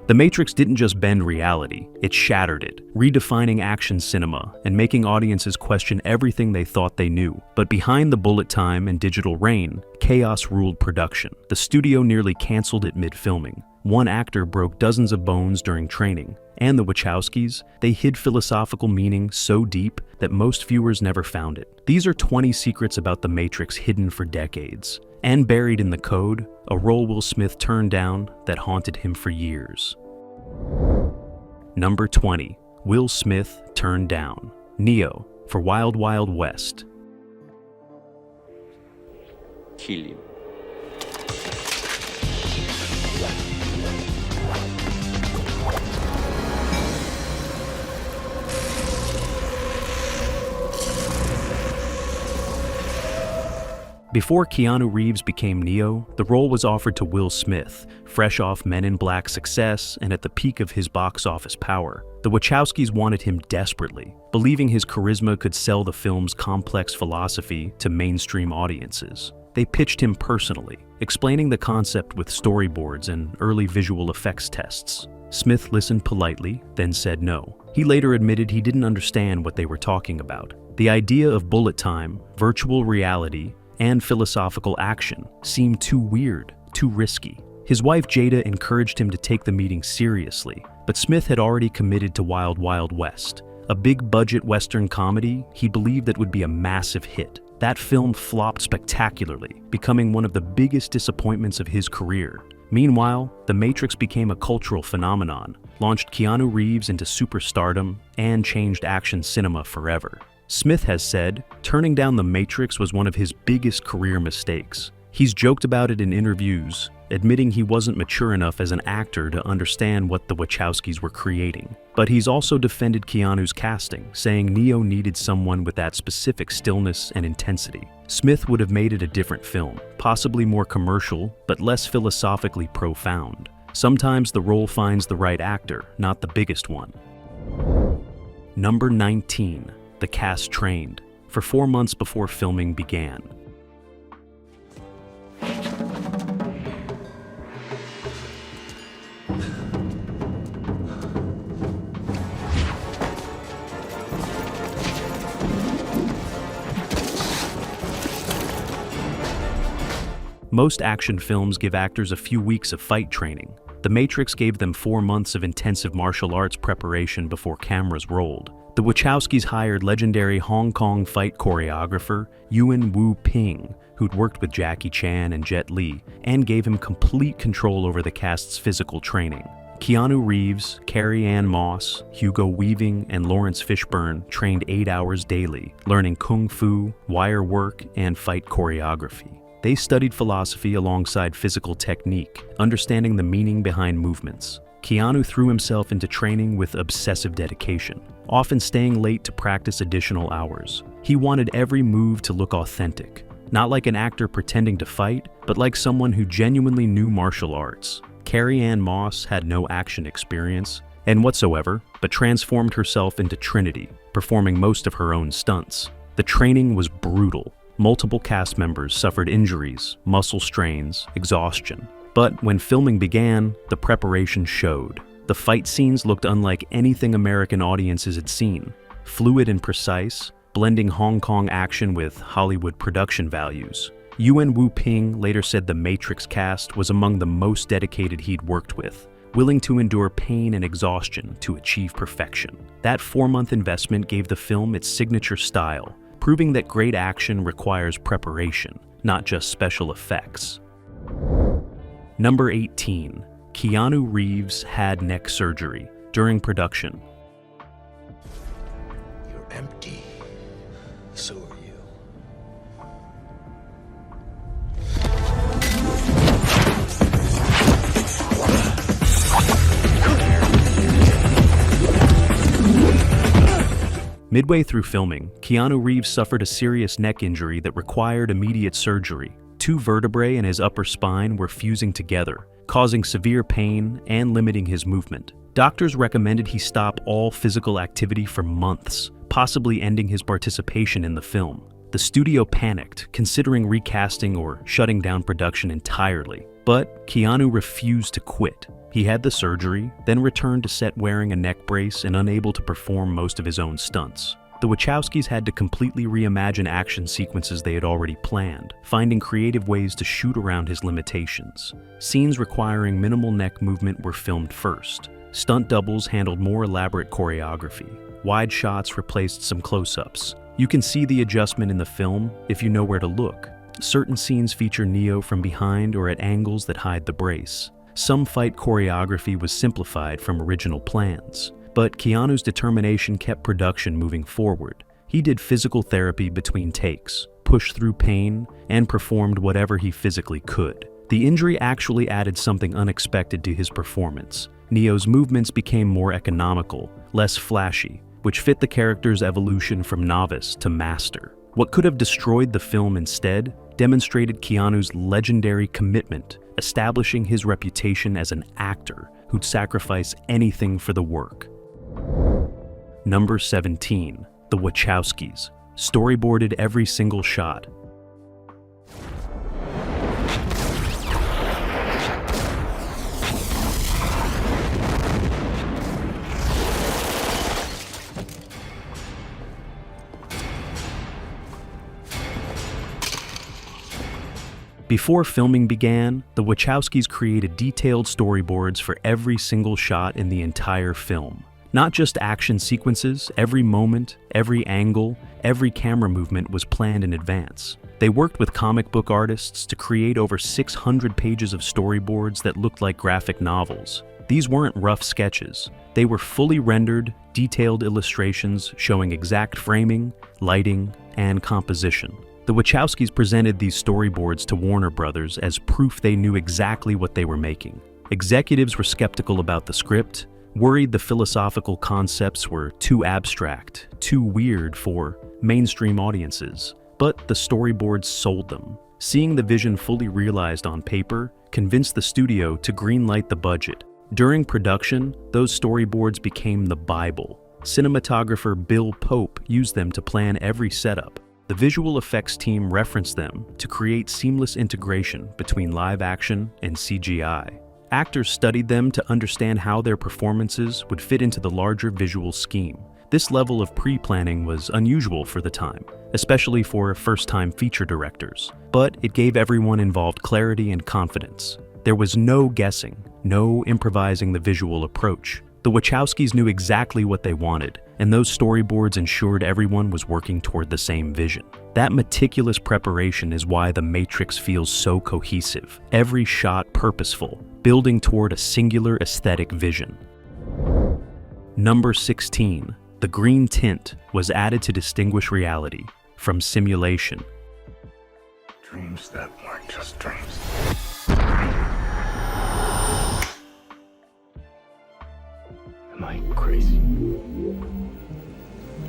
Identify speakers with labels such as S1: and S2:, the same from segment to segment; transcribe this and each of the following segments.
S1: The Matrix didn't just bend reality, it shattered it, redefining action cinema and making audiences question everything they thought they knew. But behind the bullet time and digital rain, chaos ruled production. The studio nearly canceled it mid-filming. One actor broke dozens of bones during training. And the Wachowskis, they hid philosophical meaning so deep that most viewers never found it. These are 20 secrets about the Matrix hidden for decades. And buried in the code, a role Will Smith turned down that haunted him for years. Number 20. Will Smith turned down Neo for Wild Wild West.
S2: Kill him.
S1: Before Keanu Reeves became Neo, the role was offered to Will Smith, fresh off Men in Black's success and at the peak of his box office power. The Wachowskis wanted him desperately, believing his charisma could sell the film's complex philosophy to mainstream audiences. They pitched him personally, explaining the concept with storyboards and early visual effects tests. Smith listened politely, then said no. He later admitted he didn't understand what they were talking about. The idea of bullet time, virtual reality, and philosophical action seemed too weird, too risky. His wife Jada encouraged him to take the meeting seriously, but Smith had already committed to Wild Wild West, a big-budget Western comedy he believed that would be a massive hit. That film flopped spectacularly, becoming one of the biggest disappointments of his career. Meanwhile, The Matrix became a cultural phenomenon, launched Keanu Reeves into superstardom, and changed action cinema forever. Smith has said, turning down The Matrix was one of his biggest career mistakes. He's joked about it in interviews, admitting he wasn't mature enough as an actor to understand what the Wachowskis were creating. But he's also defended Keanu's casting, saying Neo needed someone with that specific stillness and intensity. Smith would have made it a different film, possibly more commercial, but less philosophically profound. Sometimes the role finds the right actor, not the biggest one. Number 19. The cast trained for 4 months before filming began. Most action films give actors a few weeks of fight training. The Matrix gave them 4 months of intensive martial arts preparation before cameras rolled. The Wachowskis hired legendary Hong Kong fight choreographer Yuen Wu-ping, who'd worked with Jackie Chan and Jet Li, and gave him complete control over the cast's physical training. Keanu Reeves, Carrie-Anne Moss, Hugo Weaving, and Lawrence Fishburne trained 8 hours daily, learning kung fu, wire work, and fight choreography. They studied philosophy alongside physical technique, understanding the meaning behind movements. Keanu threw himself into training with obsessive dedication, often staying late to practice additional hours. He wanted every move to look authentic, not like an actor pretending to fight, but like someone who genuinely knew martial arts. Carrie-Anne Moss had no action experience and whatsoever, but transformed herself into Trinity, performing most of her own stunts. The training was brutal. Multiple cast members suffered injuries, muscle strains, exhaustion. But when filming began, the preparation showed. The fight scenes looked unlike anything American audiences had seen. Fluid and precise, blending Hong Kong action with Hollywood production values. Yuen Wu-ping later said the Matrix cast was among the most dedicated he'd worked with, willing to endure pain and exhaustion to achieve perfection. That 4-month investment gave the film its signature style, proving that great action requires preparation, not just special effects. Number 18. Keanu Reeves had neck surgery during production.
S3: You're empty. So are you.
S1: Midway through filming, Keanu Reeves suffered a serious neck injury that required immediate surgery. 2 vertebrae in his upper spine were fusing together, causing severe pain and limiting his movement. Doctors recommended he stop all physical activity for months, possibly ending his participation in the film. The studio panicked, considering recasting or shutting down production entirely. But Keanu refused to quit. He had the surgery, then returned to set wearing a neck brace and unable to perform most of his own stunts. The Wachowskis had to completely reimagine action sequences they had already planned, finding creative ways to shoot around his limitations. Scenes requiring minimal neck movement were filmed first. Stunt doubles handled more elaborate choreography. Wide shots replaced some close-ups. You can see the adjustment in the film if you know where to look. Certain scenes feature Neo from behind or at angles that hide the brace. Some fight choreography was simplified from original plans. But Keanu's determination kept production moving forward. He did physical therapy between takes, pushed through pain, and performed whatever he physically could. The injury actually added something unexpected to his performance. Neo's movements became more economical, less flashy, which fit the character's evolution from novice to master. What could have destroyed the film instead demonstrated Keanu's legendary commitment, establishing his reputation as an actor who'd sacrifice anything for the work. Number 17. The Wachowskis. Storyboarded every single shot. Before filming began, the Wachowskis created detailed storyboards for every single shot in the entire film. Not just action sequences, every moment, every angle, every camera movement was planned in advance. They worked with comic book artists to create over 600 pages of storyboards that looked like graphic novels. These weren't rough sketches. They were fully rendered, detailed illustrations showing exact framing, lighting, and composition. The Wachowskis presented these storyboards to Warner Brothers as proof they knew exactly what they were making. Executives were skeptical about the script, worried the philosophical concepts were too abstract, too weird for mainstream audiences. But the storyboards sold them. Seeing the vision fully realized on paper convinced the studio to greenlight the budget. During production, those storyboards became the Bible. Cinematographer Bill Pope used them to plan every setup. The visual effects team referenced them to create seamless integration between live action and CGI. Actors studied them to understand how their performances would fit into the larger visual scheme. This level of pre-planning was unusual for the time, especially for first-time feature directors, but it gave everyone involved clarity and confidence. There was no guessing, no improvising the visual approach. The Wachowskis knew exactly what they wanted, and those storyboards ensured everyone was working toward the same vision. That meticulous preparation is why The Matrix feels so cohesive, every shot purposeful, building toward a singular aesthetic vision. Number 16. The green tint was added to distinguish reality from simulation.
S3: Dreams that weren't just dreams. Am I crazy?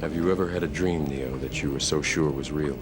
S2: Have you ever had a dream, Neo, that you were so sure was real?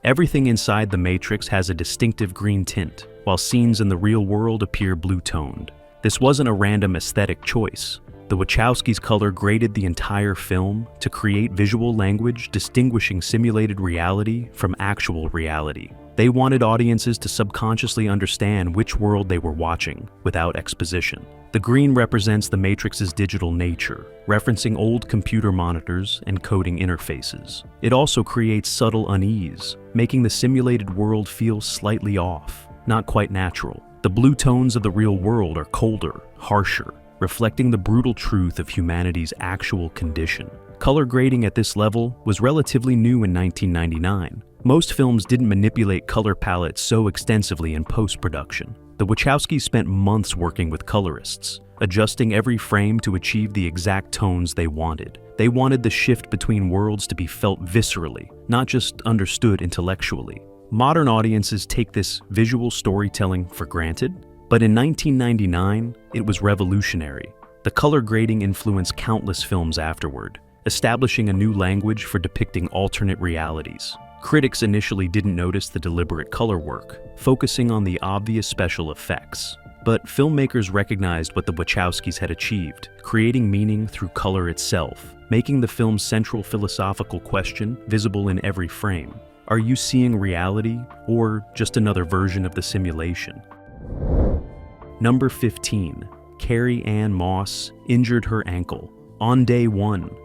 S1: Everything inside The Matrix has a distinctive green tint, while scenes in the real world appear blue-toned. This wasn't a random aesthetic choice. The Wachowskis color graded the entire film to create visual language distinguishing simulated reality from actual reality. They wanted audiences to subconsciously understand which world they were watching, without exposition. The green represents the Matrix's digital nature, referencing old computer monitors and coding interfaces. It also creates subtle unease, making the simulated world feel slightly off, not quite natural. The blue tones of the real world are colder, harsher, reflecting the brutal truth of humanity's actual condition. Color grading at this level was relatively new in 1999. Most films didn't manipulate color palettes so extensively in post-production. The Wachowskis spent months working with colorists, adjusting every frame to achieve the exact tones they wanted. They wanted the shift between worlds to be felt viscerally, not just understood intellectually. Modern audiences take this visual storytelling for granted, but in 1999, it was revolutionary. The color grading influenced countless films afterward, establishing a new language for depicting alternate realities. Critics initially didn't notice the deliberate color work, focusing on the obvious special effects. But filmmakers recognized what the Wachowskis had achieved, creating meaning through color itself, making the film's central philosophical question visible in every frame. Are you seeing reality, or just another version of the simulation? Number 15. Carrie Ann Moss injured her ankle on day 1.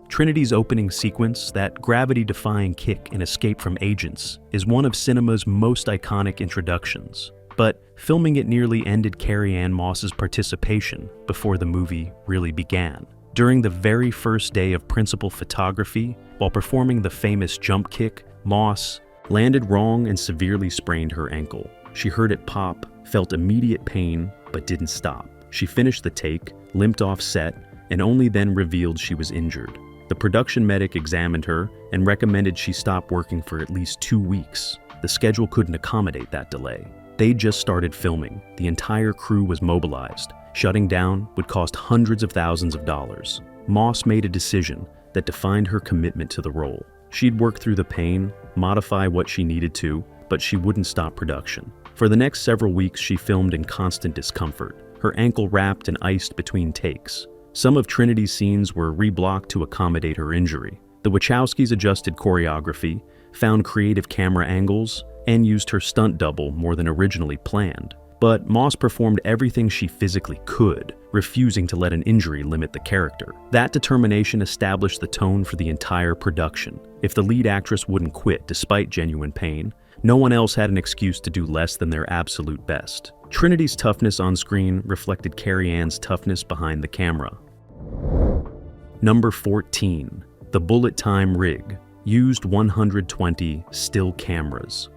S1: Trinity's opening sequence, that gravity-defying kick and escape from agents, is one of cinema's most iconic introductions. But filming it nearly ended Carrie Ann Moss's participation before the movie really began. During the very first day of principal photography, while performing the famous jump kick, Moss landed wrong and severely sprained her ankle. She heard it pop, felt immediate pain, but didn't stop. She finished the take, limped off set, and only then revealed she was injured. The production medic examined her and recommended she stop working for at least 2 weeks. The schedule couldn't accommodate that delay. They just started filming. The entire crew was mobilized. Shutting down would cost hundreds of thousands of dollars. Moss made a decision that defined her commitment to the role. She'd work through the pain, modify what she needed to, but she wouldn't stop production. For the next several weeks, she filmed in constant discomfort, her ankle wrapped and iced between takes. Some of Trinity's scenes were reblocked to accommodate her injury. The Wachowskis adjusted choreography, found creative camera angles, and used her stunt double more than originally planned. But Moss performed everything she physically could, refusing to let an injury limit the character. That determination established the tone for the entire production. If the lead actress wouldn't quit despite genuine pain, no one else had an excuse to do less than their absolute best. Trinity's toughness on screen reflected Carrie Ann's toughness behind the camera. Number 14. The Bullet Time Rig used 120 still cameras.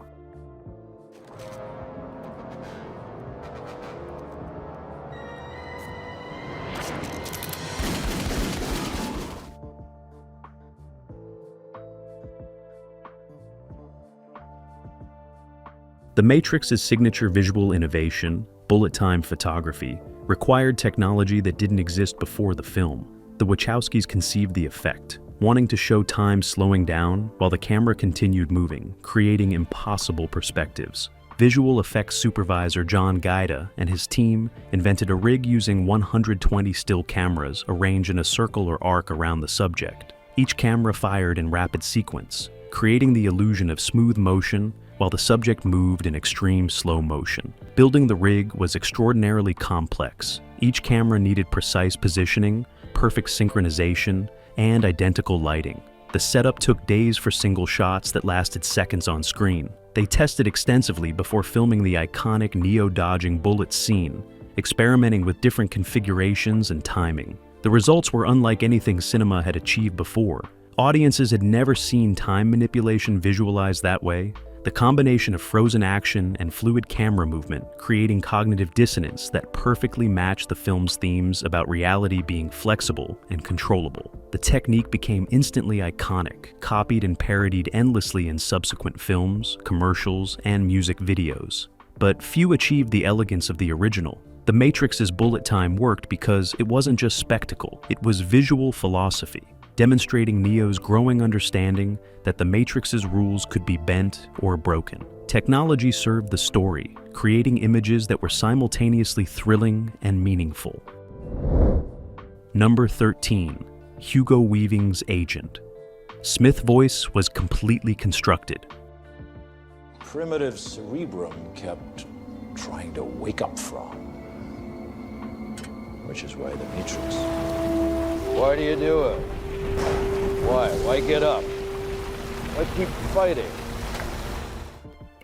S1: The Matrix's signature visual innovation, bullet time photography, required technology that didn't exist before the film. The Wachowskis conceived the effect, wanting to show time slowing down while the camera continued moving, creating impossible perspectives. Visual effects supervisor John Gaida and his team invented a rig using 120 still cameras arranged in a circle or arc around the subject. Each camera fired in rapid sequence, creating the illusion of smooth motion while the subject moved in extreme slow motion. Building the rig was extraordinarily complex. Each camera needed precise positioning, perfect synchronization, and identical lighting. The setup took days for single shots that lasted seconds on screen. They tested extensively before filming the iconic Neo-dodging bullet scene, experimenting with different configurations and timing. The results were unlike anything cinema had achieved before. Audiences had never seen time manipulation visualized that way. The combination of frozen action and fluid camera movement creating cognitive dissonance that perfectly matched the film's themes about reality being flexible and controllable. The technique became instantly iconic, copied and parodied endlessly in subsequent films, commercials, and music videos. But few achieved the elegance of the original. The Matrix's bullet time worked because it wasn't just spectacle, it was visual philosophy, demonstrating Neo's growing understanding that the Matrix's rules could be bent or broken. Technology served the story, creating images that were simultaneously thrilling and meaningful. Number 13. Hugo Weaving's Agent. Smith voice was completely constructed.
S4: Primitive cerebrum kept trying to wake up from, which is why the Matrix. Why do you do it? Why? Why get up? Why keep fighting?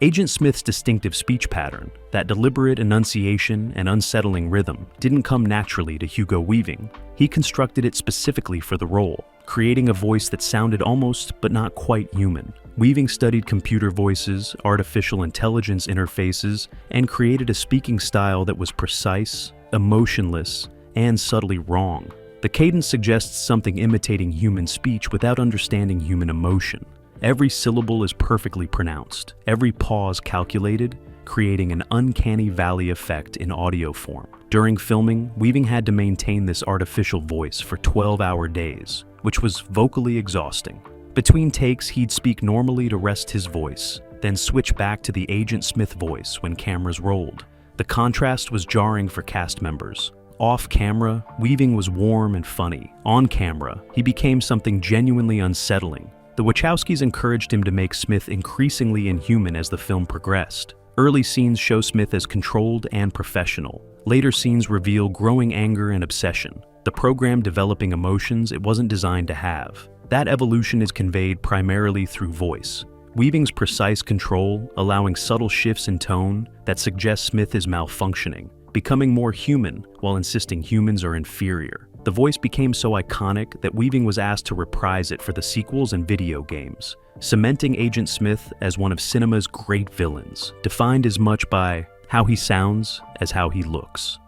S1: Agent Smith's distinctive speech pattern, that deliberate enunciation and unsettling rhythm, didn't come naturally to Hugo Weaving. He constructed it specifically for the role, creating a voice that sounded almost but not quite human. Weaving studied computer voices, artificial intelligence interfaces, and created a speaking style that was precise, emotionless, and subtly wrong. The cadence suggests something imitating human speech without understanding human emotion. Every syllable is perfectly pronounced, every pause calculated, creating an uncanny valley effect in audio form. During filming, Weaving had to maintain this artificial voice for 12-hour days, which was vocally exhausting. Between takes, he'd speak normally to rest his voice, then switch back to the Agent Smith voice when cameras rolled. The contrast was jarring for cast members. Off camera, Weaving was warm and funny. On camera, he became something genuinely unsettling. The Wachowskis encouraged him to make Smith increasingly inhuman as the film progressed. Early scenes show Smith as controlled and professional. Later scenes reveal growing anger and obsession, the program developing emotions it wasn't designed to have. That evolution is conveyed primarily through voice. Weaving's precise control, allowing subtle shifts in tone that suggest Smith is malfunctioning, becoming more human while insisting humans are inferior. The voice became so iconic that Weaving was asked to reprise it for the sequels and video games, cementing Agent Smith as one of cinema's great villains, defined as much by how he sounds as how he looks.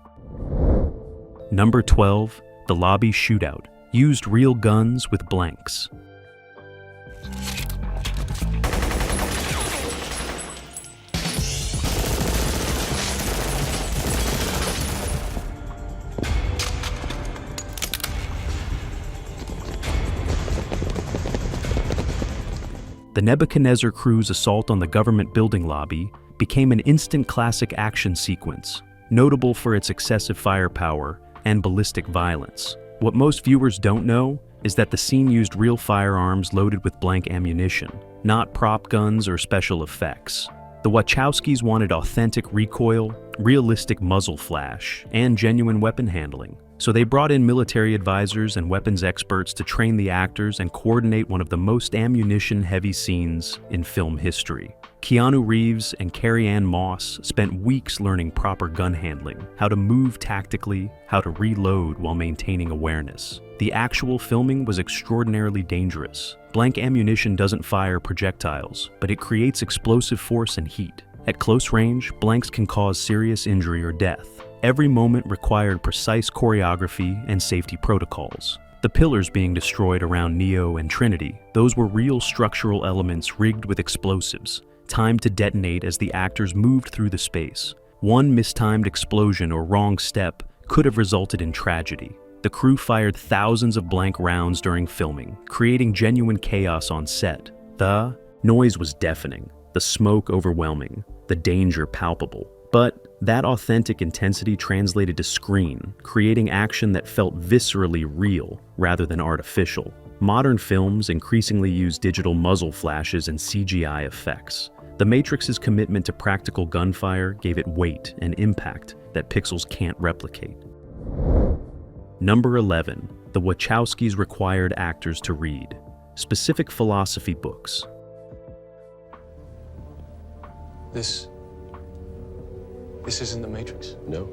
S1: Number 12, The Lobby Shootout, used real guns with blanks. The Nebuchadnezzar crew's assault on the government building lobby became an instant classic action sequence, notable for its excessive firepower and ballistic violence. What most viewers don't know is that the scene used real firearms loaded with blank ammunition, not prop guns or special effects. The Wachowskis wanted authentic recoil, realistic muzzle flash, and genuine weapon handling. So they brought in military advisors and weapons experts to train the actors and coordinate one of the most ammunition-heavy scenes in film history. Keanu Reeves and Carrie-Anne Moss spent weeks learning proper gun handling, how to move tactically, how to reload while maintaining awareness. The actual filming was extraordinarily dangerous. Blank ammunition doesn't fire projectiles, but it creates explosive force and heat. At close range, blanks can cause serious injury or death. Every moment required precise choreography and safety protocols. The pillars being destroyed around Neo and Trinity, those were real structural elements rigged with explosives, timed to detonate as the actors moved through the space. One mistimed explosion or wrong step could have resulted in tragedy. The crew fired thousands of blank rounds during filming, creating genuine chaos on set. The noise was deafening, the smoke overwhelming, the danger palpable. But that authentic intensity translated to screen, creating action that felt viscerally real rather than artificial. Modern films increasingly use digital muzzle flashes and CGI effects. The Matrix's commitment to practical gunfire gave it weight and impact that pixels can't replicate. Number 11, the Wachowskis required actors to read specific philosophy books.
S5: This isn't the Matrix.
S2: No?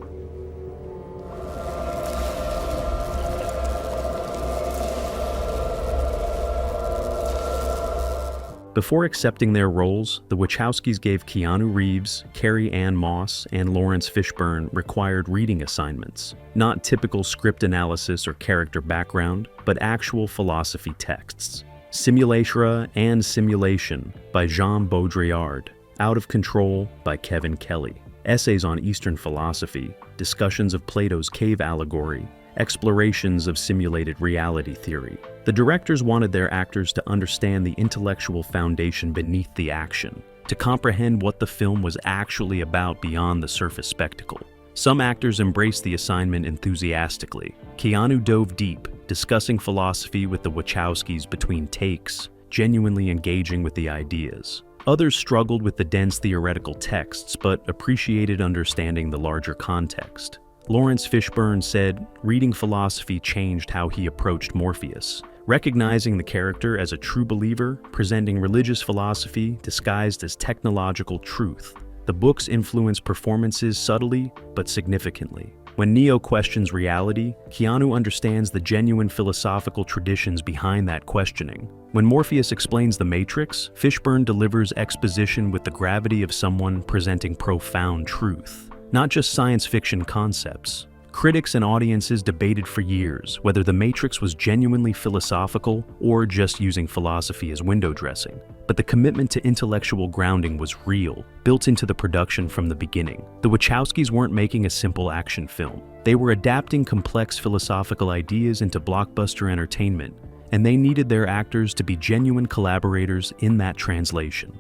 S1: Before accepting their roles, the Wachowskis gave Keanu Reeves, Carrie-Anne Moss, and Lawrence Fishburne required reading assignments. Not typical script analysis or character background, but actual philosophy texts. Simulacra and Simulation by Jean Baudrillard. Out of Control by Kevin Kelly. Essays on Eastern philosophy, discussions of Plato's cave allegory, explorations of simulated reality theory. The directors wanted their actors to understand the intellectual foundation beneath the action, to comprehend what the film was actually about beyond the surface spectacle. Some actors embraced the assignment enthusiastically. Keanu dove deep, discussing philosophy with the Wachowskis between takes, genuinely engaging with the ideas. Others struggled with the dense theoretical texts, but appreciated understanding the larger context. Lawrence Fishburne said, reading philosophy changed how he approached Morpheus, recognizing the character as a true believer, presenting religious philosophy disguised as technological truth. The books influence performances subtly, but significantly. When Neo questions reality, Keanu understands the genuine philosophical traditions behind that questioning. When Morpheus explains the Matrix, Fishburne delivers exposition with the gravity of someone presenting profound truth. Not just science fiction concepts. Critics and audiences debated for years whether The Matrix was genuinely philosophical or just using philosophy as window dressing. But the commitment to intellectual grounding was real, built into the production from the beginning. The Wachowskis weren't making a simple action film. They were adapting complex philosophical ideas into blockbuster entertainment, and they needed their actors to be genuine collaborators in that translation.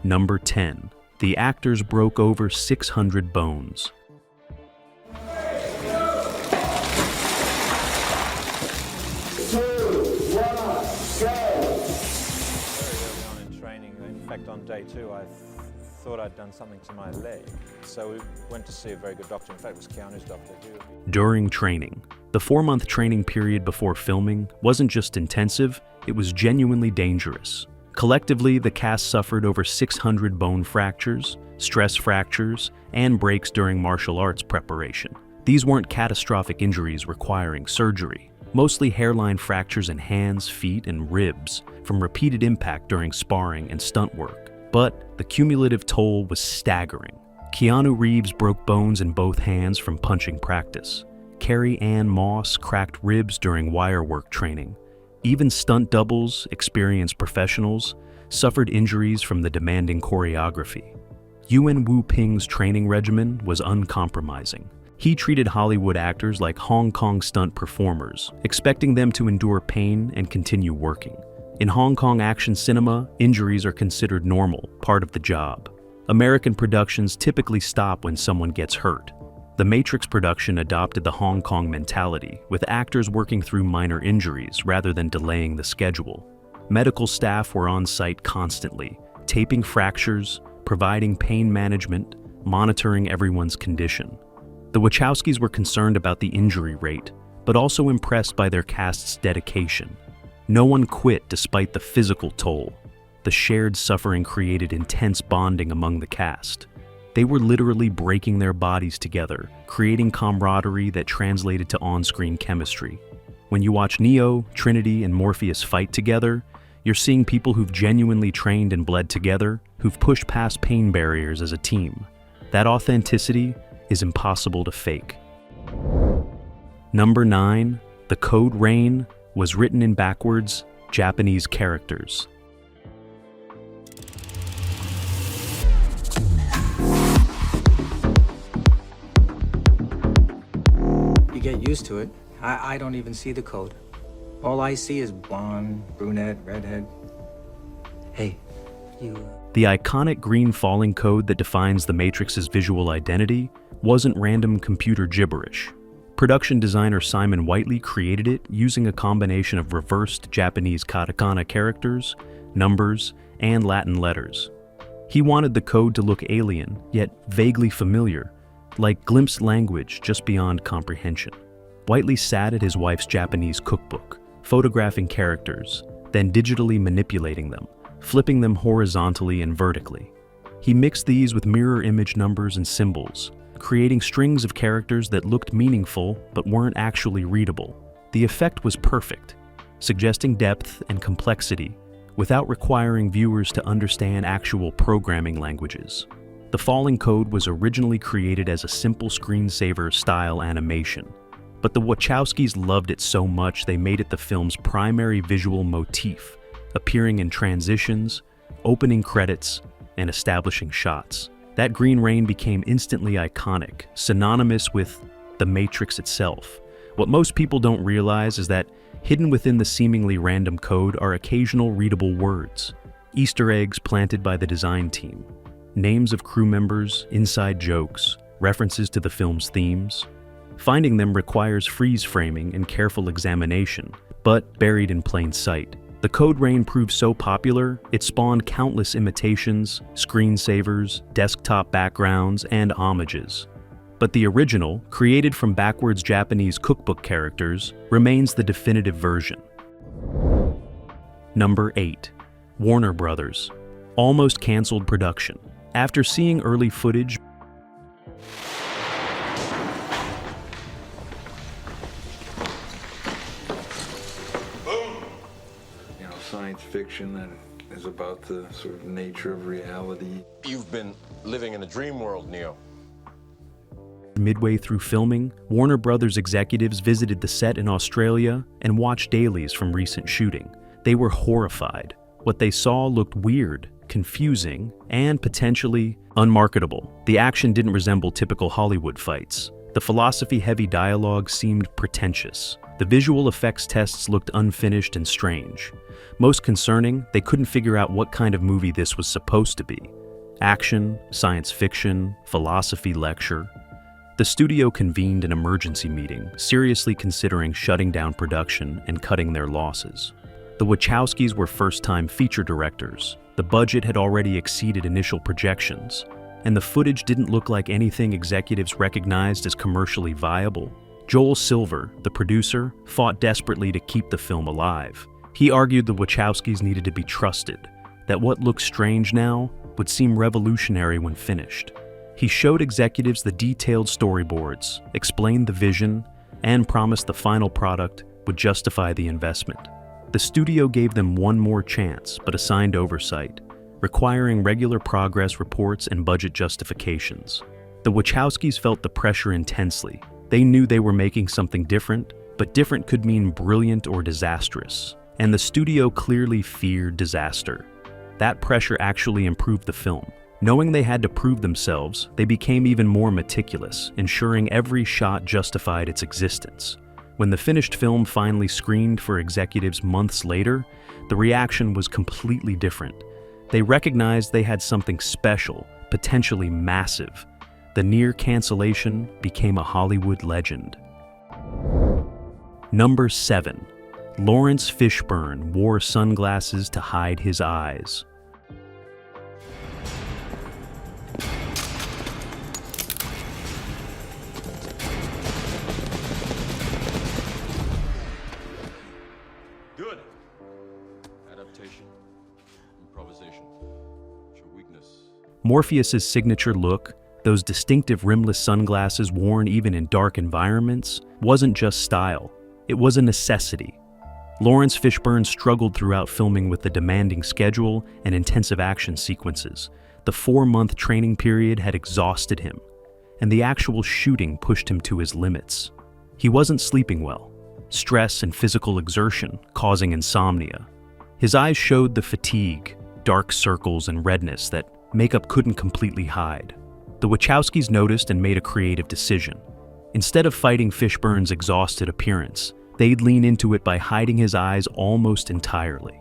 S1: Number 10. The actors broke over 600 bones.
S5: In fact, on day 2, I thought I'd done something to my leg. So we went to see a very good doctor. In fact, it was Keanu's doctor.
S1: During training, the 4-month training period before filming wasn't just intensive, it was genuinely dangerous. Collectively, the cast suffered over 600 bone fractures, stress fractures, and breaks during martial arts preparation. These weren't catastrophic injuries requiring surgery, mostly hairline fractures in hands, feet, and ribs from repeated impact during sparring and stunt work. But the cumulative toll was staggering. Keanu Reeves broke bones in both hands from punching practice. Carrie Ann Moss cracked ribs during wire work training. Even stunt doubles, experienced professionals, suffered injuries from the demanding choreography. Yuen Wu-Ping's training regimen was uncompromising. He treated Hollywood actors like Hong Kong stunt performers, expecting them to endure pain and continue working. In Hong Kong action cinema, injuries are considered normal, part of the job. American productions typically stop when someone gets hurt. The Matrix production adopted the Hong Kong mentality, with actors working through minor injuries rather than delaying the schedule. Medical staff were on site constantly, taping fractures, providing pain management, monitoring everyone's condition. The Wachowskis were concerned about the injury rate, but also impressed by their cast's dedication. No one quit despite the physical toll. The shared suffering created intense bonding among the cast. They were literally breaking their bodies together, creating camaraderie that translated to on-screen chemistry. When you watch Neo, Trinity, and Morpheus fight together, you're seeing people who've genuinely trained and bled together, who've pushed past pain barriers as a team. That authenticity is impossible to fake. Number 9. The Code Rain was written in backwards Japanese characters.
S6: You get used to it. I don't even see the code. All I see is blonde, brunette, redhead. Hey, you...
S1: The iconic green falling code that defines the Matrix's visual identity wasn't random computer gibberish. Production designer Simon Whiteley created it using a combination of reversed Japanese katakana characters, numbers, and Latin letters. He wanted the code to look alien, yet vaguely familiar, like glimpsed language just beyond comprehension. Whiteley sat at his wife's Japanese cookbook, photographing characters, then digitally manipulating them, flipping them horizontally and vertically. He mixed these with mirror image numbers and symbols, creating strings of characters that looked meaningful but weren't actually readable. The effect was perfect, suggesting depth and complexity without requiring viewers to understand actual programming languages. The falling code was originally created as a simple screensaver-style animation, but the Wachowskis loved it so much they made it the film's primary visual motif, appearing in transitions, opening credits, and establishing shots. That green rain became instantly iconic, synonymous with the Matrix itself. What most people don't realize is that hidden within the seemingly random code are occasional readable words, Easter eggs planted by the design team, names of crew members, inside jokes, references to the film's themes. Finding them requires freeze framing and careful examination, but buried in plain sight. The Code Rain proved so popular, it spawned countless imitations, screensavers, desktop backgrounds, and homages. But the original, created from backwards Japanese cookbook characters, remains the definitive version. Number 8. Warner Brothers. Almost canceled production. After seeing early footage,
S7: science fiction that is about the sort of nature of reality.
S2: You've been living in a dream world, Neo.
S1: midway through filming, Warner Brothers executives visited the set in Australia and watched dailies from recent shooting. They were horrified. What they saw looked weird, confusing, and potentially unmarketable. The action didn't resemble typical Hollywood fights. The philosophy-heavy dialogue seemed pretentious. The visual effects tests looked unfinished and strange. Most concerning, they couldn't figure out what kind of movie this was supposed to be. Action, science fiction, philosophy lecture. The studio convened an emergency meeting, seriously considering shutting down production and cutting their losses. The Wachowskis were first-time feature directors. The budget had already exceeded initial projections, and the footage didn't look like anything executives recognized as commercially viable. Joel Silver, the producer, fought desperately to keep the film alive. He argued the Wachowskis needed to be trusted, that what looks strange now would seem revolutionary when finished. He showed executives the detailed storyboards, explained the vision, and promised the final product would justify the investment. The studio gave them one more chance, but assigned oversight, requiring regular progress reports and budget justifications. The Wachowskis felt the pressure intensely. They knew they were making something different, but different could mean brilliant or disastrous, and the studio clearly feared disaster. That pressure actually improved the film. Knowing they had to prove themselves, they became even more meticulous, ensuring every shot justified its existence. When the finished film finally screened for executives months later, the reaction was completely different. They recognized they had something special, potentially massive. The near cancellation became a Hollywood legend. Number 7. Lawrence Fishburne wore sunglasses to hide his eyes.
S2: Good. Adaptation. Improvisation. It's your weakness.
S1: Morpheus's signature look, those distinctive rimless sunglasses worn even in dark environments, wasn't just style. It was a necessity. Lawrence Fishburne struggled throughout filming with the demanding schedule and intensive action sequences. The 4-month training period had exhausted him, and the actual shooting pushed him to his limits. He wasn't sleeping well. Stress and physical exertion causing insomnia. His eyes showed the fatigue, dark circles, and redness that makeup couldn't completely hide. The Wachowskis noticed and made a creative decision. Instead of fighting Fishburne's exhausted appearance, they'd lean into it by hiding his eyes almost entirely.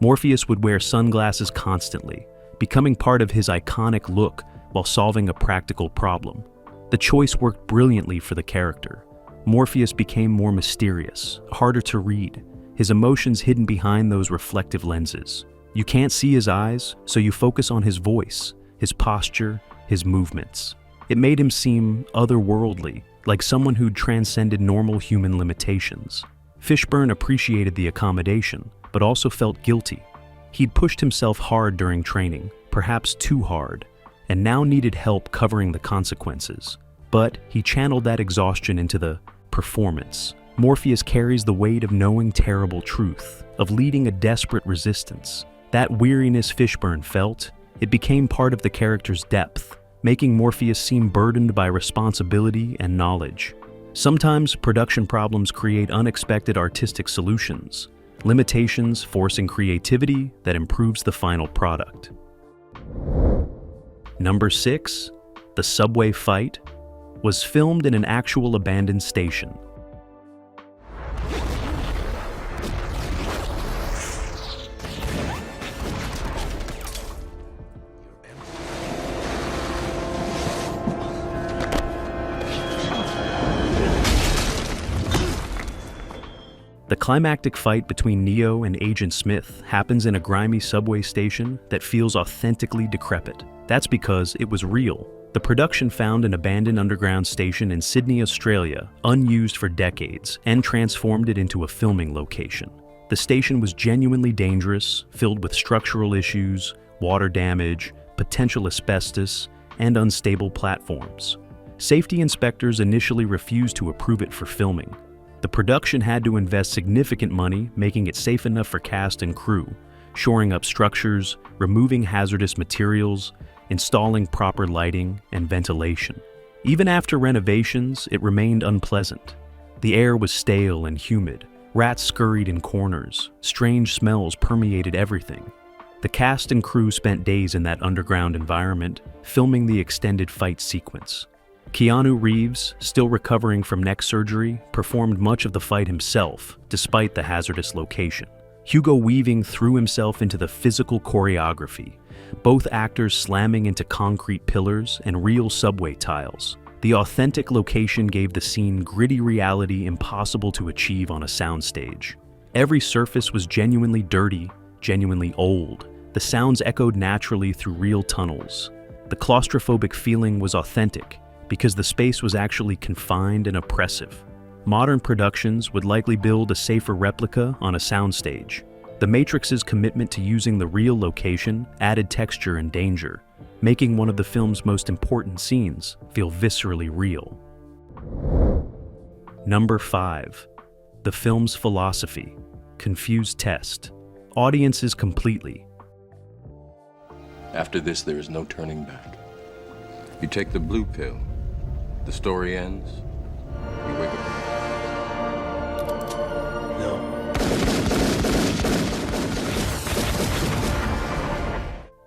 S1: Morpheus would wear sunglasses constantly, becoming part of his iconic look while solving a practical problem. The choice worked brilliantly for the character. Morpheus became more mysterious, harder to read, his emotions hidden behind those reflective lenses. You can't see his eyes, so you focus on his voice, his posture, his movements. It made him seem otherworldly, like someone who'd transcended normal human limitations. Fishburne appreciated the accommodation, but also felt guilty. He'd pushed himself hard during training, perhaps too hard, and now needed help covering the consequences. But he channeled that exhaustion into the performance. Morpheus carries the weight of knowing terrible truth, of leading a desperate resistance. That weariness Fishburne felt, it became part of the character's depth, making Morpheus seem burdened by responsibility and knowledge. Sometimes production problems create unexpected artistic solutions, limitations forcing creativity that improves the final product. Number 6, the subway fight, was filmed in an actual abandoned station. The climactic fight between Neo and Agent Smith happens in a grimy subway station that feels authentically decrepit. That's because it was real. The production found an abandoned underground station in Sydney, Australia, unused for decades, and transformed it into a filming location. The station was genuinely dangerous, filled with structural issues, water damage, potential asbestos, and unstable platforms. Safety inspectors initially refused to approve it for filming. The production had to invest significant money making it safe enough for cast and crew, shoring up structures, removing hazardous materials, installing proper lighting and ventilation. Even after renovations, it remained unpleasant. The air was stale and humid. Rats scurried in corners. Strange smells permeated everything. The cast and crew spent days in that underground environment, filming the extended fight sequence. Keanu Reeves, still recovering from neck surgery, performed much of the fight himself, despite the hazardous location. Hugo Weaving threw himself into the physical choreography, both actors slamming into concrete pillars and real subway tiles. The authentic location gave the scene gritty reality impossible to achieve on a soundstage. Every surface was genuinely dirty, genuinely old. The sounds echoed naturally through real tunnels. The claustrophobic feeling was authentic because the space was actually confined and oppressive. Modern productions would likely build a safer replica on a soundstage. The Matrix's commitment to using the real location added texture and danger, making one of the film's most important scenes feel viscerally real. Number 5. The film's philosophy. Confused test. Audiences completely.
S2: After this, there is no turning back. You take the blue pill, the story ends, you wake up.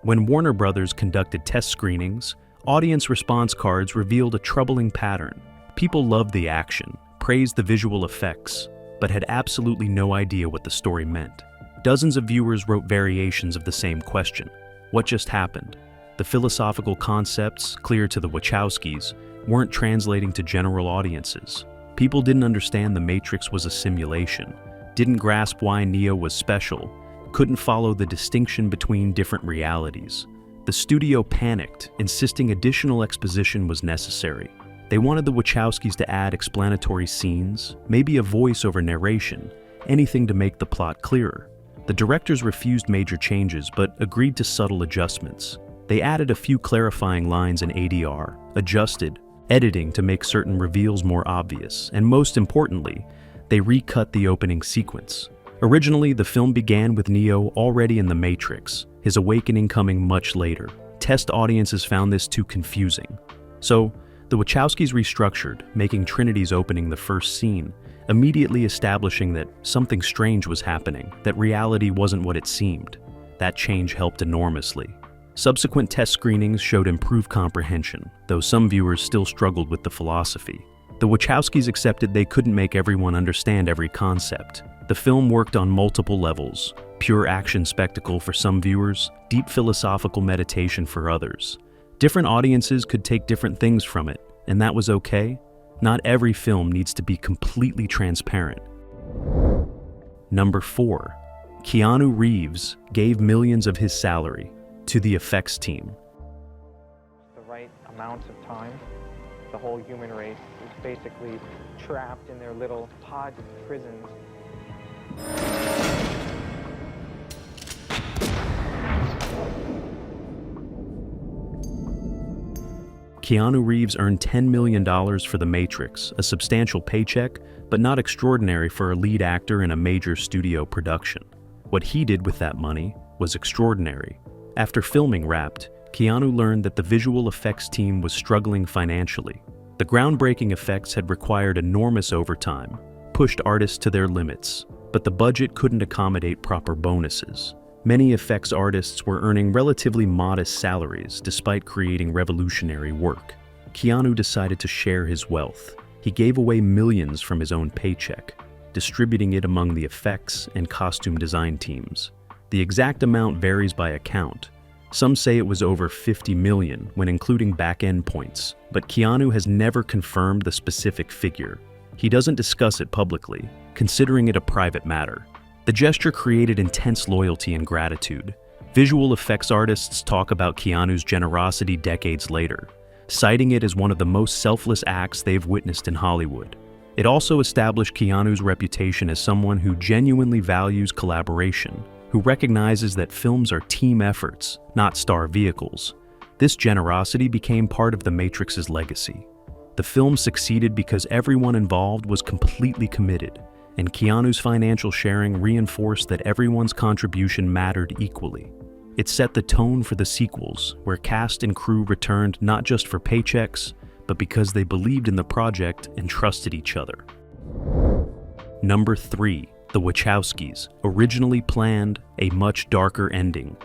S1: When Warner Brothers conducted test screenings, audience response cards revealed a troubling pattern. People loved the action, praised the visual effects, but had absolutely no idea what the story meant. Dozens of viewers wrote variations of the same question. What just happened? The philosophical concepts, clear to the Wachowskis, weren't translating to general audiences. People didn't understand the Matrix was a simulation, didn't grasp why Neo was special, couldn't follow the distinction between different realities. The studio panicked, insisting additional exposition was necessary. They wanted the Wachowskis to add explanatory scenes, maybe a voice-over narration, anything to make the plot clearer. The directors refused major changes but agreed to subtle adjustments. They added a few clarifying lines in ADR, adjusted editing to make certain reveals more obvious, and most importantly, they recut the opening sequence. Originally, the film began with Neo already in the Matrix, his awakening coming much later. Test audiences found this too confusing. So, the Wachowskis restructured, making Trinity's opening the first scene, immediately establishing that something strange was happening, that reality wasn't what it seemed. That change helped enormously. Subsequent test screenings showed improved comprehension, though some viewers still struggled with the philosophy. The Wachowskis accepted they couldn't make everyone understand every concept. The film worked on multiple levels: pure action spectacle for some viewers, deep philosophical meditation for others. Different audiences could take different things from it, and that was okay. Not every film needs to be completely transparent. Number 4. Keanu Reeves gave millions of his salary to the effects team.
S8: The right amount of time. The whole human race is basically trapped in their little pods and prisons.
S1: Keanu Reeves earned $10 million for The Matrix, a substantial paycheck, but not extraordinary for a lead actor in a major studio production. What he did with that money was extraordinary. After filming wrapped, Keanu learned that the visual effects team was struggling financially. The groundbreaking effects had required enormous overtime, pushed artists to their limits, but the budget couldn't accommodate proper bonuses. Many effects artists were earning relatively modest salaries despite creating revolutionary work. Keanu decided to share his wealth. He gave away millions from his own paycheck, distributing it among the effects and costume design teams. The exact amount varies by account. Some say it was over $50 million when including back-end points, but Keanu has never confirmed the specific figure. He doesn't discuss it publicly, considering it a private matter. The gesture created intense loyalty and gratitude. Visual effects artists talk about Keanu's generosity decades later, citing it as one of the most selfless acts they've witnessed in Hollywood. It also established Keanu's reputation as someone who genuinely values collaboration, who recognizes that films are team efforts, not star vehicles. This generosity became part of The Matrix's legacy. The film succeeded because everyone involved was completely committed, and Keanu's financial sharing reinforced that everyone's contribution mattered equally. It set the tone for the sequels, where cast and crew returned not just for paychecks, but because they believed in the project and trusted each other. Number 3. The Wachowskis originally planned a much darker ending.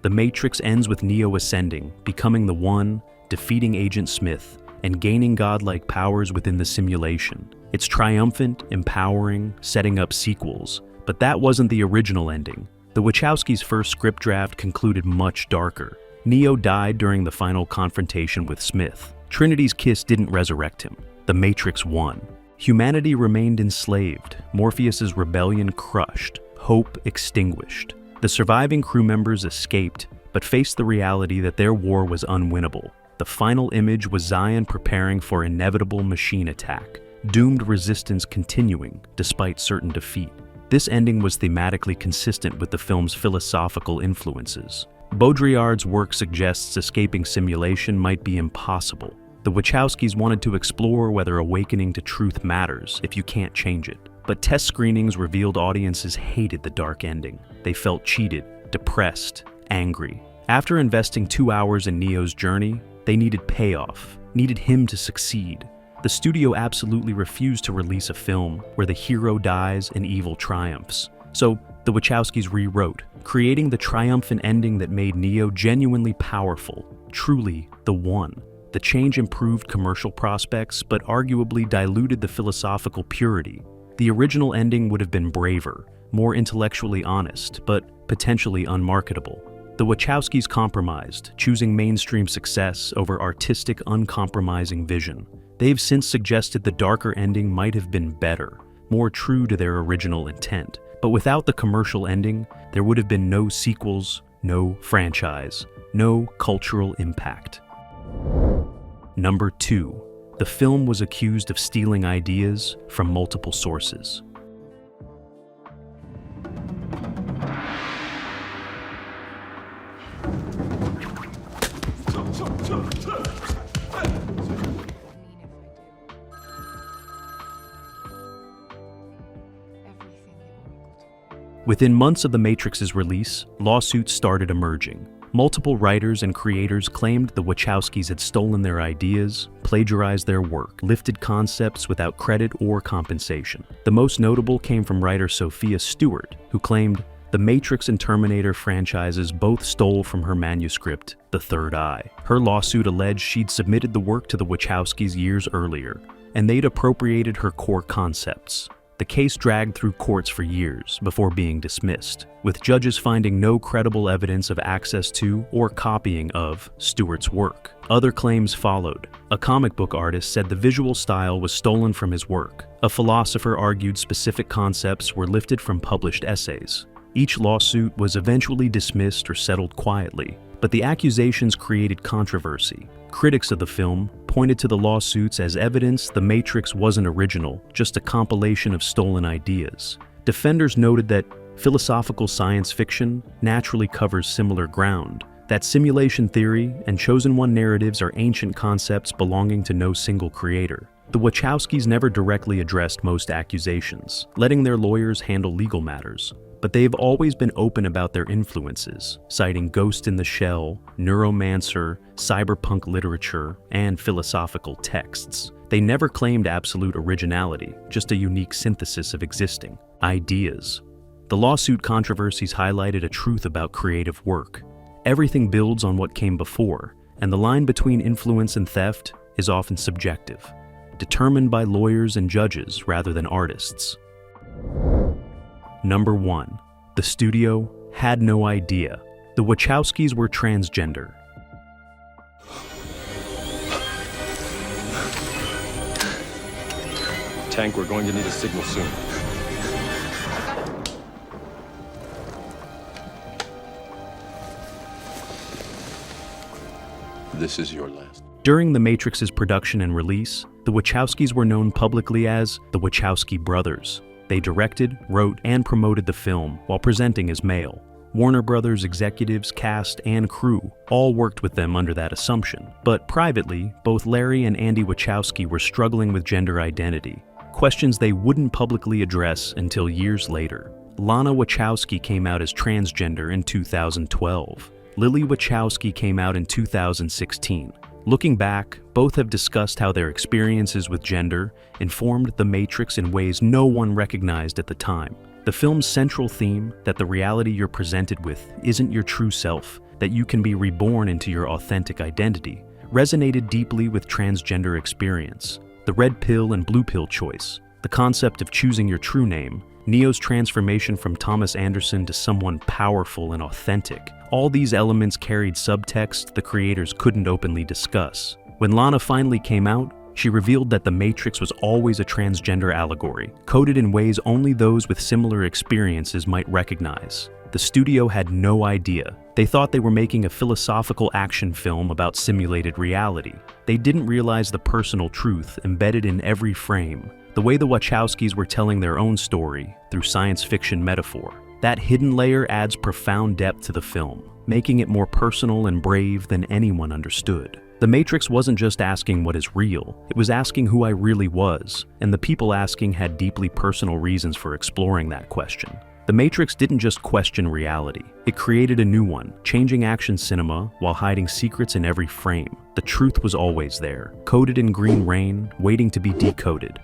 S1: The Matrix ends with Neo ascending, becoming the One, defeating Agent Smith, and gaining godlike powers within the simulation. It's triumphant, empowering, setting up sequels. But that wasn't the original ending. The Wachowskis' first script draft concluded much darker. Neo died during the final confrontation with Smith. Trinity's kiss didn't resurrect him. The Matrix won. Humanity remained enslaved, Morpheus's rebellion crushed, hope extinguished. The surviving crew members escaped, but faced the reality that their war was unwinnable. The final image was Zion preparing for inevitable machine attack, doomed resistance continuing despite certain defeat. This ending was thematically consistent with the film's philosophical influences. Baudrillard's work suggests escaping simulation might be impossible. The Wachowskis wanted to explore whether awakening to truth matters if you can't change it. But test screenings revealed audiences hated the dark ending. They felt cheated, depressed, angry. After investing 2 hours in Neo's journey, they needed payoff, needed him to succeed. The studio absolutely refused to release a film where the hero dies and evil triumphs. So the Wachowskis rewrote, creating the triumphant ending that made Neo genuinely powerful, truly the One. The change improved commercial prospects, but arguably diluted the philosophical purity. The original ending would have been braver, more intellectually honest, but potentially unmarketable. The Wachowskis compromised, choosing mainstream success over artistic, uncompromising vision. They've since suggested the darker ending might have been better, more true to their original intent. But without the commercial ending, there would have been no sequels, no franchise, no cultural impact. Number 2. The film was accused of stealing ideas from multiple sources. Within months of The Matrix's release, lawsuits started emerging. Multiple writers and creators claimed the Wachowskis had stolen their ideas, plagiarized their work, lifted concepts without credit or compensation. The most notable came from writer Sophia Stewart, who claimed the Matrix and Terminator franchises both stole from her manuscript, The Third Eye. Her lawsuit alleged she'd submitted the work to the Wachowskis years earlier, and they'd appropriated her core concepts. The case dragged through courts for years before being dismissed, with judges finding no credible evidence of access to or copying of Stewart's work. Other claims followed. A comic book artist said the visual style was stolen from his work. A philosopher argued specific concepts were lifted from published essays. Each lawsuit was eventually dismissed or settled quietly, but the accusations created controversy. Critics of the film pointed to the lawsuits as evidence The Matrix wasn't original, just a compilation of stolen ideas. Defenders noted that philosophical science fiction naturally covers similar ground, that simulation theory and chosen one narratives are ancient concepts belonging to no single creator. The Wachowskis never directly addressed most accusations, letting their lawyers handle legal matters. But they've always been open about their influences, citing Ghost in the Shell, Neuromancer, cyberpunk literature, and philosophical texts. They never claimed absolute originality, just a unique synthesis of existing ideas. The lawsuit controversies highlighted a truth about creative work. Everything builds on what came before, and the line between influence and theft is often subjective, determined by lawyers and judges rather than artists. Number 1. The studio had no idea. The Wachowskis were transgender.
S2: Tank, we're going to need a signal soon. This is your last.
S1: During The Matrix's production and release, the Wachowskis were known publicly as the Wachowski brothers. They directed, wrote, and promoted the film while presenting as male. Warner Brothers executives, cast, and crew all worked with them under that assumption. But privately, both Larry and Andy Wachowski were struggling with gender identity, questions they wouldn't publicly address until years later. Lana Wachowski came out as transgender in 2012. Lily Wachowski came out in 2016. Looking back, both have discussed how their experiences with gender informed The Matrix in ways no one recognized at the time. The film's central theme, that the reality you're presented with isn't your true self, that you can be reborn into your authentic identity, resonated deeply with transgender experience. The red pill and blue pill choice, the concept of choosing your true name, Neo's transformation from Thomas Anderson to someone powerful and authentic. All these elements carried subtext the creators couldn't openly discuss. When Lana finally came out, she revealed that The Matrix was always a transgender allegory, coded in ways only those with similar experiences might recognize. The studio had no idea. They thought they were making a philosophical action film about simulated reality. They didn't realize the personal truth embedded in every frame, the way the Wachowskis were telling their own story through science fiction metaphor. That hidden layer adds profound depth to the film, making it more personal and brave than anyone understood. The Matrix wasn't just asking what is real, it was asking who I really was, and the people asking had deeply personal reasons for exploring that question. The Matrix didn't just question reality, it created a new one, changing action cinema while hiding secrets in every frame. The truth was always there, coded in green rain, waiting to be decoded.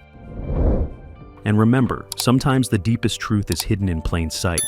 S1: And remember, sometimes the deepest truth is hidden in plain sight.